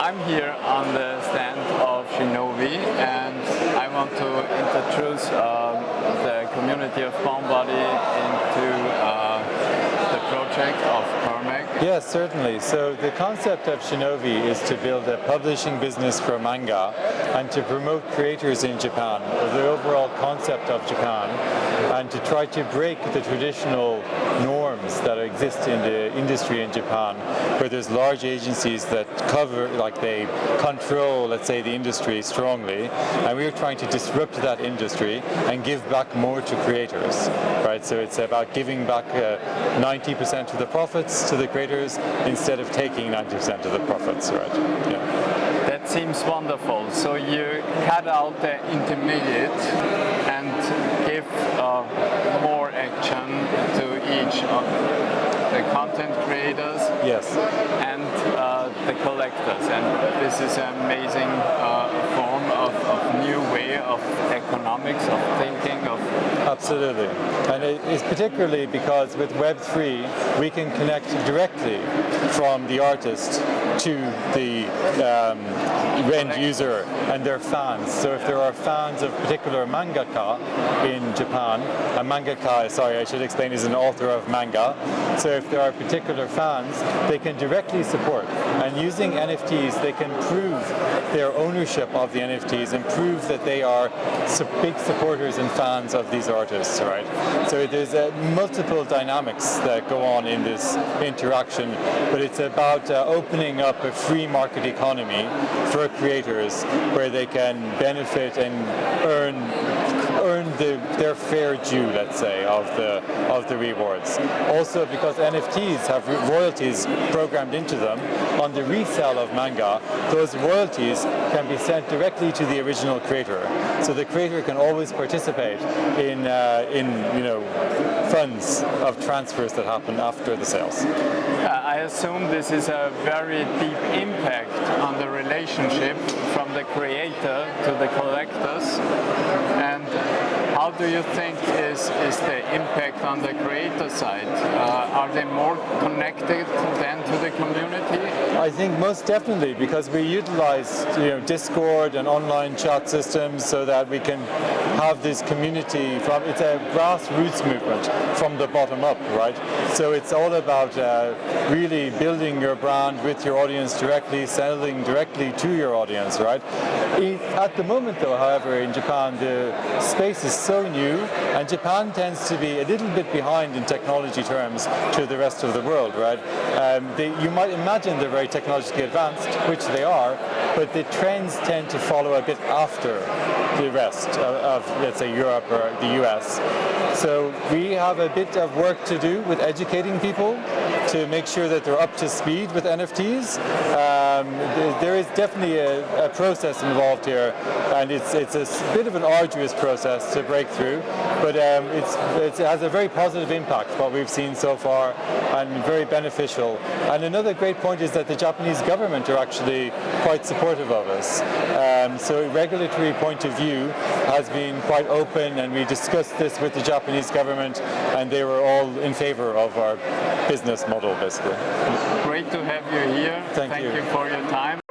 I'm here on the stand of ShinoVi, and I want to introduce the community of Baumbuddy into the project of Cormac. Yes, certainly. So the concept of ShinoVi is to build a publishing business for manga and to promote creators in Japan, the overall concept of Japan, and to try to break the traditional norms that exist in the industry in Japan, where there's large agencies that cover, like they control, let's say, the industry strongly, and we're trying to disrupt that industry and give back more to creators, right? So it's about giving back 90% of the profits to the creators instead of taking 90% of the profits, right? Yeah. That seems wonderful. So you cut out the intermediate and give more action to each of the content creators, yes, and the collectors. And this is an amazing form of new way of economics, of thinking, of... Absolutely. And it's particularly because with Web3, we can connect directly from the artist to the end user and their fans. So if there are fans of particular mangaka in Japan, a mangaka, sorry, I should explain, is an author of manga. So if there are particular fans, they can directly support. And using NFTs, they can prove their ownership of the NFTs and prove that they are big supporters and fans of these artists, right? So there's multiple dynamics that go on in this interaction, but it's about opening up a free market economy for creators where they can benefit and earn their fair due, let's say, of the rewards. Also, because NFTs have royalties programmed into them on the resale of manga, those royalties can be sent directly to the original creator. So the creator can always participate in funds of transfers that happen after the sales. I assume this is a very deep impact on the relationship from the creator to the collectors. And how do you think is the impact on the creator side? Are they more connected than to the community? I think most definitely, because we utilize Discord and online chat systems so that we can have this community it's a grassroots movement from the bottom up, right? So it's all about really building your brand with your audience directly, selling directly to your audience, right? At the moment though, however, in Japan, the space is so new, and Japan tends to be a little bit behind in technology terms to the rest of the world, right? You might imagine they're very technologically advanced, which they are, but the trends tend to follow a bit after the rest of, let's say, Europe or the US. So we have a bit of work to do with educating people to make sure that they're up to speed with NFTs. There is definitely a process involved here, and it's a bit of an arduous process to break through, but it has a very positive impact, what we've seen so far, and very beneficial. And another great point is that the Japanese government are actually quite supportive of us. So a regulatory point of view has been quite open, and we discussed this with the Japanese government, and they were all in favor of our business model, basically. Great to have you here. Thank you for your time.